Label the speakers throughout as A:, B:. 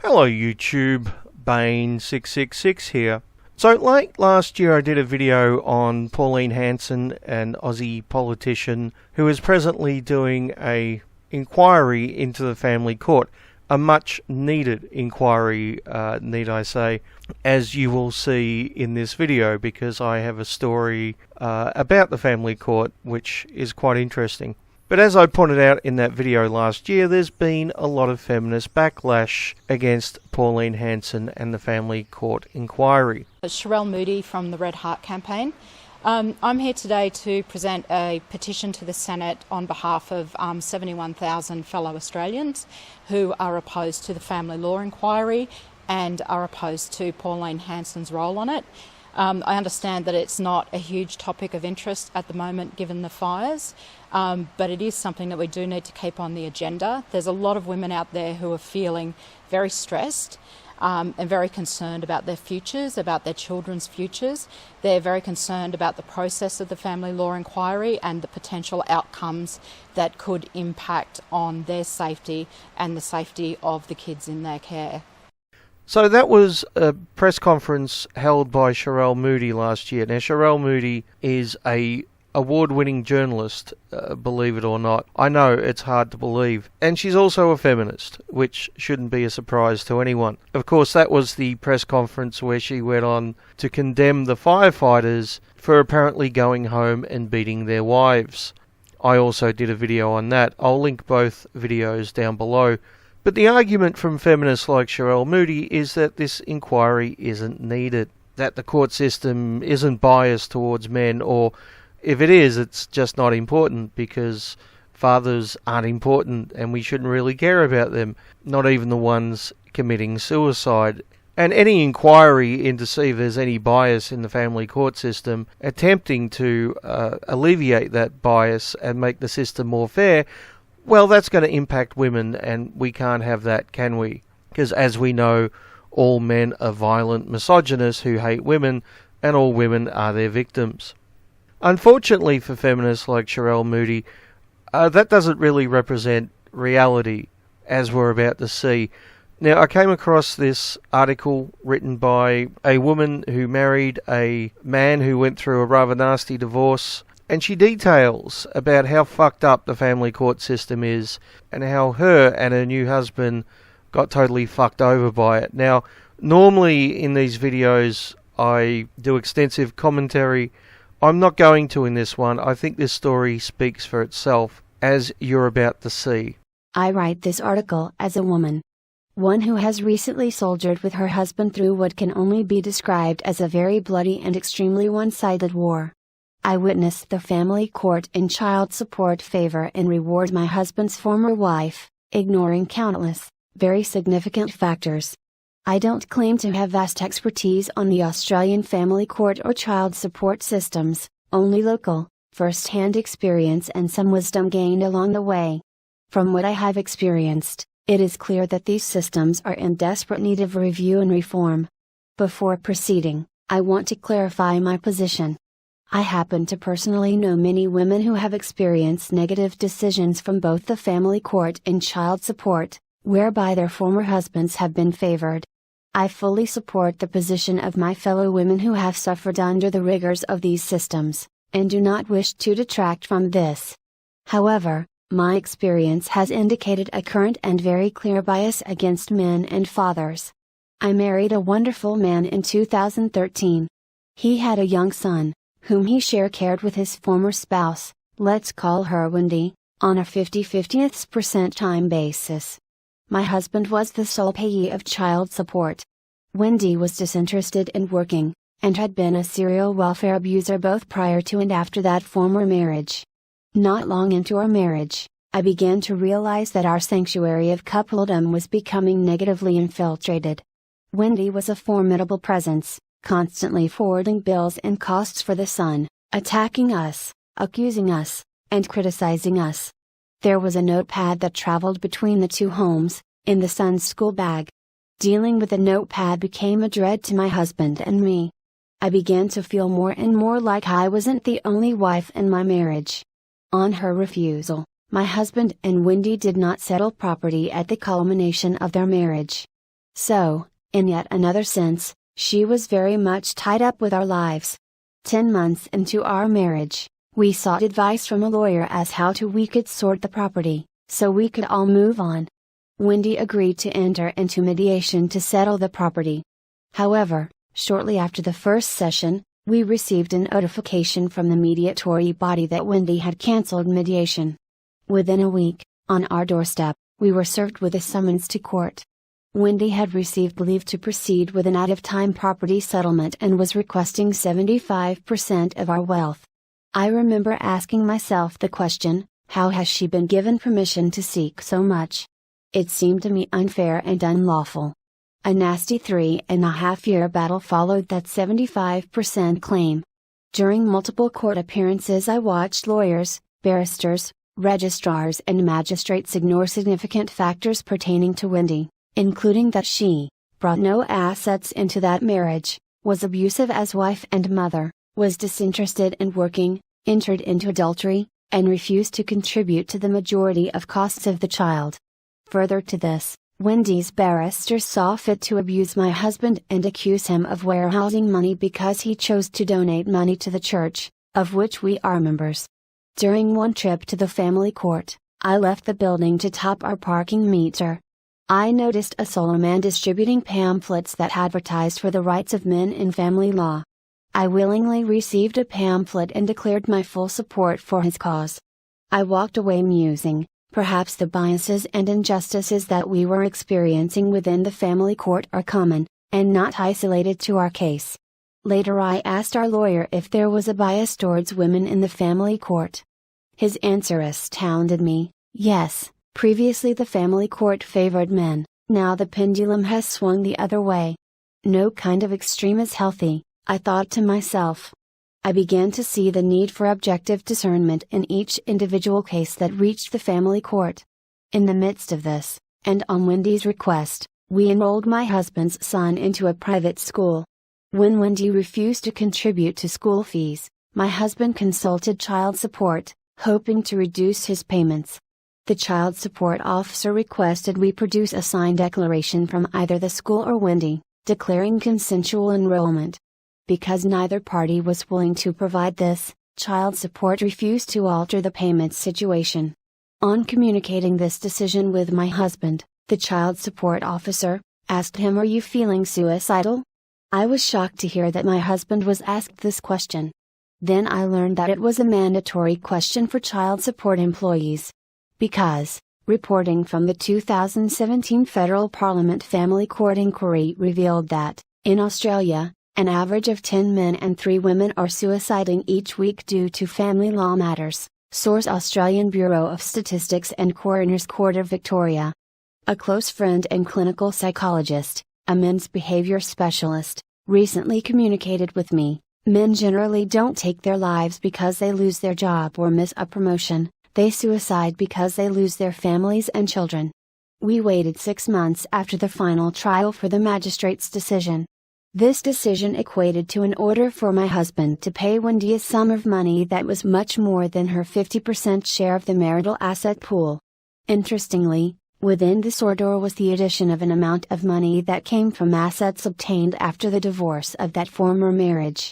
A: Hello YouTube, Bane666 here. So late last year I did a video on Pauline Hanson, an Aussie politician who is presently doing a inquiry into the family court. A much needed inquiry, need I say, as you will see in this video, because I have a story about the family court which is quite interesting. But as I pointed out in that video last year, there's been a lot of feminist backlash against Pauline Hanson and the family court inquiry.
B: Sherele Moody from the Red Heart campaign. I'm here today to present a petition to the Senate on behalf of 71,000 fellow Australians who are opposed to the family law inquiry and are opposed to Pauline Hanson's role on it. I understand that it's not a huge topic of interest at the moment given the fires, but it is something that we do need to keep on the agenda. There's a lot of women out there who are feeling very stressed and very concerned about their futures, about their children's futures. They're very concerned about the process of the family law inquiry and the potential outcomes that could impact on their safety and the safety of the kids in their care.
A: So that was a press conference held by Sherele Moody last year. Now, Sherele Moody is a award-winning journalist, believe it or not. I know it's hard to believe. And she's also a feminist, which shouldn't be a surprise to anyone. Of course, that was the press conference where she went on to condemn the firefighters for apparently going home and beating their wives. I also did a video on that. I'll link both videos down below. But the argument from feminists like Sherele Moody is that this inquiry isn't needed, that the court system isn't biased towards men, or if it is, it's just not important because fathers aren't important and we shouldn't really care about them, not even the ones committing suicide. And any inquiry into see if there's any bias in the family court system, attempting to alleviate that bias and make the system more fair, well, that's going to impact women, and we can't have that, can we? Because as we know, all men are violent misogynists who hate women, and all women are their victims. Unfortunately for feminists like Sherele Moody, that doesn't really represent reality, as we're about to see. Now, I came across this article written by a woman who married a man who went through a rather nasty divorce, and she details about how fucked up the family court system is and how her and her new husband got totally fucked over by it. Now, normally in these videos I do extensive commentary. I'm not going to in this one. I think this story speaks for itself, as you're about to see.
C: I write this article as a woman. One who has recently soldiered with her husband through what can only be described as a very bloody and extremely one-sided war. I witnessed the family court and child support favor and reward my husband's former wife, ignoring countless, very significant factors. I don't claim to have vast expertise on the Australian family court or child support systems, only local, first-hand experience and some wisdom gained along the way. From what I have experienced, it is clear that these systems are in desperate need of review and reform. Before proceeding, I want to clarify my position. I happen to personally know many women who have experienced negative decisions from both the family court and child support, whereby their former husbands have been favored. I fully support the position of my fellow women who have suffered under the rigors of these systems, and do not wish to detract from this. However, my experience has indicated a current and very clear bias against men and fathers. I married a wonderful man in 2013. He had a young son, whom he cared with his former spouse, let's call her Wendy, on a 50/50th time basis. My husband was the sole payee of child support. Wendy was disinterested in working, and had been a serial welfare abuser both prior to and after that former marriage. Not long into our marriage, I began to realize that our sanctuary of coupledom was becoming negatively infiltrated. Wendy was a formidable presence, constantly forwarding bills and costs for the son, attacking us, accusing us, and criticizing us. There was a notepad that traveled between the two homes, in the son's school bag. Dealing with the notepad became a dread to my husband and me. I began to feel more and more like I wasn't the only wife in my marriage. On her refusal, My husband and Wendy did not settle property at the culmination of their marriage. So, in yet another sense, she was very much tied up with our lives. 10 months into our marriage, we sought advice from a lawyer as how we could sort the property, so we could all move on. Wendy agreed to enter into mediation to settle the property. However, shortly after the first session, we received a notification from the mediatory body that Wendy had cancelled mediation. Within a week, on our doorstep, we were served with a summons to court. Wendy had received leave to proceed with an out-of-time property settlement and was requesting 75% of our wealth. I remember asking myself the question, how has she been given permission to seek so much? It seemed to me unfair and unlawful. A nasty 3.5-year battle followed that 75% claim. During multiple court appearances I watched lawyers, barristers, registrars and magistrates ignore significant factors pertaining to Wendy, including that she brought no assets into that marriage, was abusive as wife and mother, was disinterested in working, entered into adultery, and refused to contribute to the majority of costs of the child. Further to this, Wendy's barristers saw fit to abuse my husband and accuse him of warehousing money because he chose to donate money to the church, of which we are members. During one trip to the family court, I left the building to top our parking meter. I noticed a solo man distributing pamphlets that advertised for the rights of men in family law. I willingly received a pamphlet and declared my full support for his cause. I walked away musing, perhaps the biases and injustices that we were experiencing within the family court are common, and not isolated to our case. Later I asked our lawyer if there was a bias towards women in the family court. His answer astounded me, yes, previously the family court favored men, now the pendulum has swung the other way. No kind of extreme is healthy, I thought to myself. I began to see the need for objective discernment in each individual case that reached the family court. In the midst of this, and on Wendy's request, we enrolled my husband's son into a private school. When Wendy refused to contribute to school fees, my husband consulted child support, hoping to reduce his payments. The child support officer requested we produce a signed declaration from either the school or Wendy, declaring consensual enrollment. Because neither party was willing to provide this, child support refused to alter the payment situation. On communicating this decision with my husband, the child support officer asked him, "Are you feeling suicidal?" I was shocked to hear that my husband was asked this question. Then I learned that it was a mandatory question for child support employees. Because, reporting from the 2017 Federal Parliament Family Court Inquiry revealed that, in Australia, an average of 10 men and 3 women are suiciding each week due to family law matters, source Australian Bureau of Statistics and Coroner's Court of Victoria. A close friend and clinical psychologist, a men's behavior specialist, recently communicated with me. Men generally don't take their lives because they lose their job or miss a promotion, they suicide because they lose their families and children. We waited 6 months after the final trial for the magistrate's decision. This decision equated to an order for my husband to pay Wendy a sum of money that was much more than her 50% share of the marital asset pool. Interestingly, within this order was the addition of an amount of money that came from assets obtained after the divorce of that former marriage.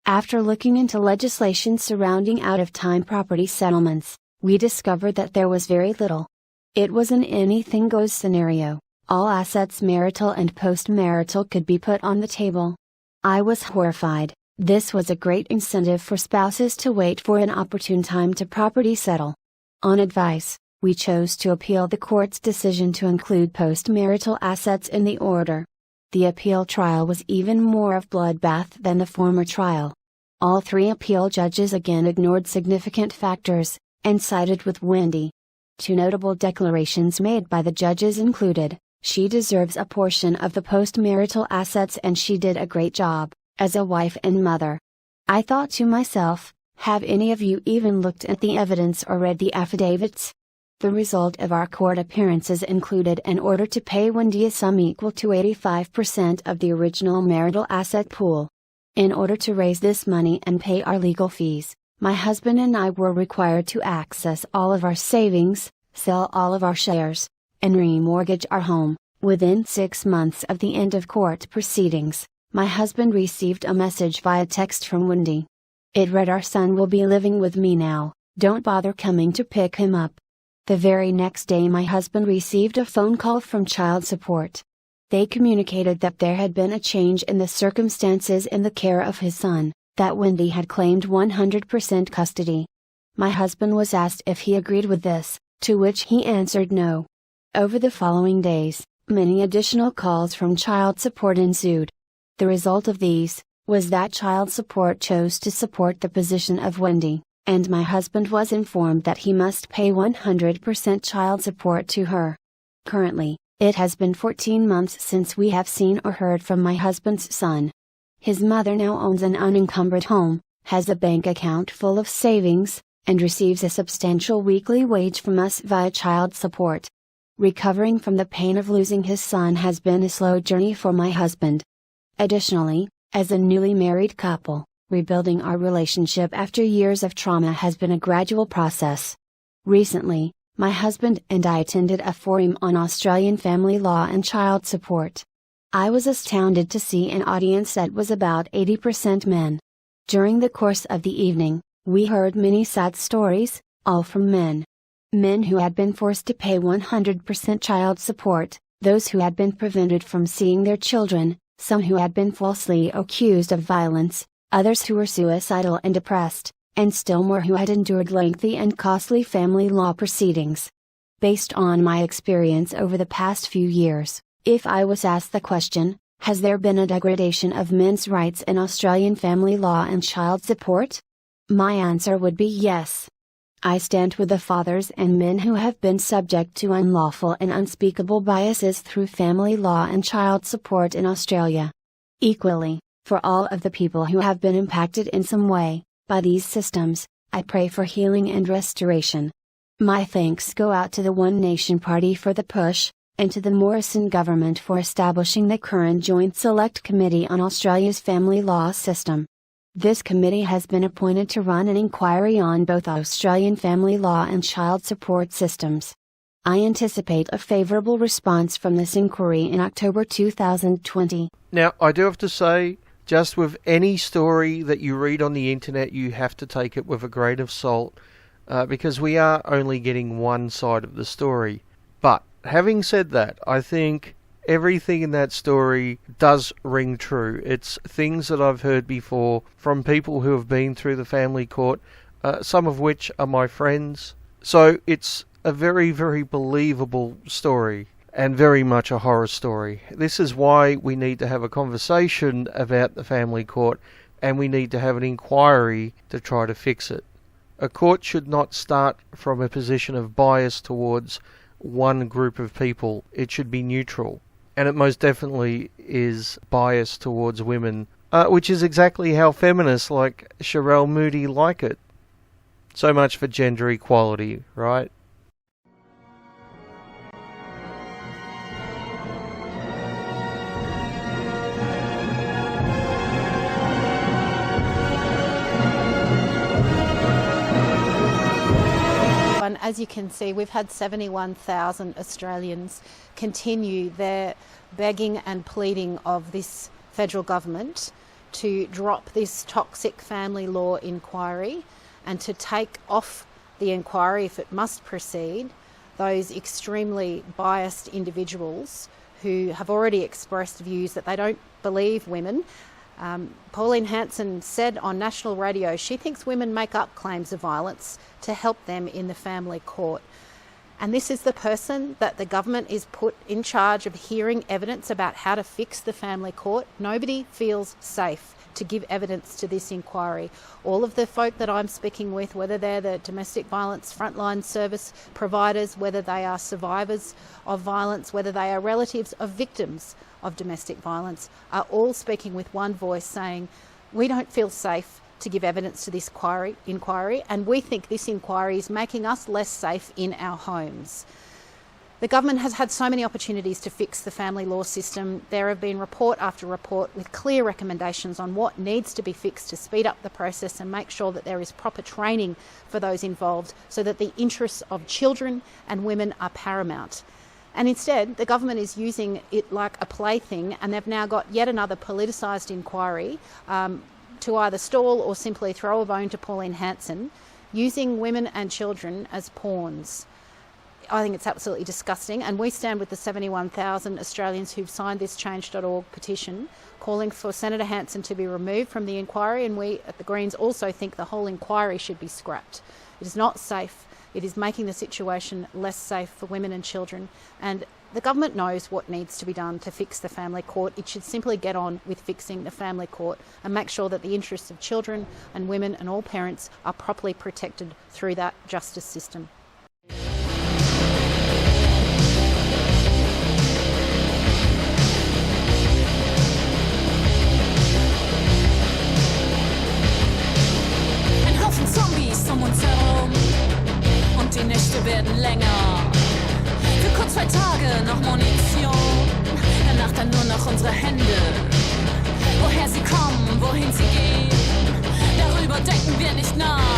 C: After looking into legislation surrounding out-of-time property settlements, we discovered that there was very little. It was an anything-goes scenario. All assets, marital and post-marital, could be put on the table. I was horrified. This was a great incentive for spouses to wait for an opportune time to property settle. On advice, we chose to appeal the court's decision to include post-marital assets in the order. The appeal trial was even more of bloodbath than the former trial. All 3 appeal judges again ignored significant factors, and sided with Wendy. 2 notable declarations made by the judges included, "She deserves a portion of the post-marital assets and she did a great job, as a wife and mother." I thought to myself, have any of you even looked at the evidence or read the affidavits? The result of our court appearances included an order to pay Wendy a sum equal to 85% of the original marital asset pool. In order to raise this money and pay our legal fees, my husband and I were required to access all of our savings, sell all of our shares, and remortgage our home, Within 6 months of the end of court proceedings, my husband received a message via text from Wendy. It read, "Our son will be living with me now, don't bother coming to pick him up." The very next day my husband received a phone call from child support. They communicated that there had been a change in the circumstances in the care of his son, that Wendy had claimed 100% custody. My husband was asked if he agreed with this, to which he answered no. Over the following days, many additional calls from child support ensued. The result of these was that child support chose to support the position of Wendy, and my husband was informed that he must pay 100% child support to her. Currently, it has been 14 months since we have seen or heard from my husband's son. His mother now owns an unencumbered home, has a bank account full of savings, and receives a substantial weekly wage from us via child support. Recovering from the pain of losing his son has been a slow journey for my husband. Additionally, as a newly married couple, rebuilding our relationship after years of trauma has been a gradual process. Recently, my husband and I attended a forum on Australian family law and child support. I was astounded to see an audience that was about 80% men. During the course of the evening, we heard many sad stories, all from men. Men who had been forced to pay 100% child support, those who had been prevented from seeing their children, some who had been falsely accused of violence, others who were suicidal and depressed, and still more who had endured lengthy and costly family law proceedings. Based on my experience over the past few years, if I was asked the question, has there been a degradation of men's rights in Australian family law and child support? My answer would be yes. I stand with the fathers and men who have been subject to unlawful and unspeakable biases through family law and child support in Australia. Equally, for all of the people who have been impacted in some way by these systems, I pray for healing and restoration. My thanks go out to the One Nation Party for the push, and to the Morrison government for establishing the Kern Joint Select Committee on Australia's family law system. This committee has been appointed to run an inquiry on both Australian family law and child support systems. I anticipate a favourable response from this inquiry in October 2020.
A: Now, I do have to say, just with any story that you read on the internet, you have to take it with a grain of salt, because we are only getting one side of the story. But, having said that, I think everything in that story does ring true. It's things that I've heard before from people who have been through the family court, some of which are my friends. So it's a very, very believable story, and very much a horror story. This is why we need to have a conversation about the family court, and we need to have an inquiry to try to fix it. A court should not start from a position of bias towards one group of people. It should be neutral. And it most definitely is biased towards women, which is exactly how feminists like Sherele Moody like it. So much for gender equality, right?
B: And as you can see, we've had 71,000 Australians continue their begging and pleading of this federal government to drop this toxic family law inquiry and to take off the inquiry, if it must proceed, those extremely biased individuals who have already expressed views that they don't believe women. Pauline Hanson said on national radio she thinks women make up claims of violence to help them in the family court. And this is the person that the government is put in charge of hearing evidence about how to fix the family court. Nobody feels safe to give evidence to this inquiry. All of the folk that I'm speaking with, whether they're the domestic violence frontline service providers, whether they are survivors of violence, whether they are relatives of victims of domestic violence, are all speaking with one voice saying, we don't feel safe to give evidence to this inquiry, and we think this inquiry is making us less safe in our homes. The government has had so many opportunities to fix the family law system. There have been report after report with clear recommendations on what needs to be fixed to speed up the process and make sure that there is proper training for those involved so that the interests of children and women are paramount. And instead, the government is using it like a plaything, and they've now got yet another politicised inquiry to either stall or simply throw a bone to Pauline Hanson, using women and children as pawns. I think it's absolutely disgusting, and we stand with the 71,000 Australians who've signed this Change.org petition calling for Senator Hanson to be removed from the inquiry, and we at the Greens also think the whole inquiry should be scrapped. It is not safe. It is making the situation less safe for women and children, and the government knows what needs to be done to fix the family court. It should simply get on with fixing the family court and make sure that the interests of children and women and all parents are properly protected through that justice system.
D: Um uns herum und die Nächte werden länger. Für kurz 2 Tage noch Munition, danach dann nur noch unsere Hände. Woher sie kommen, wohin sie gehen, darüber denken wir nicht nach.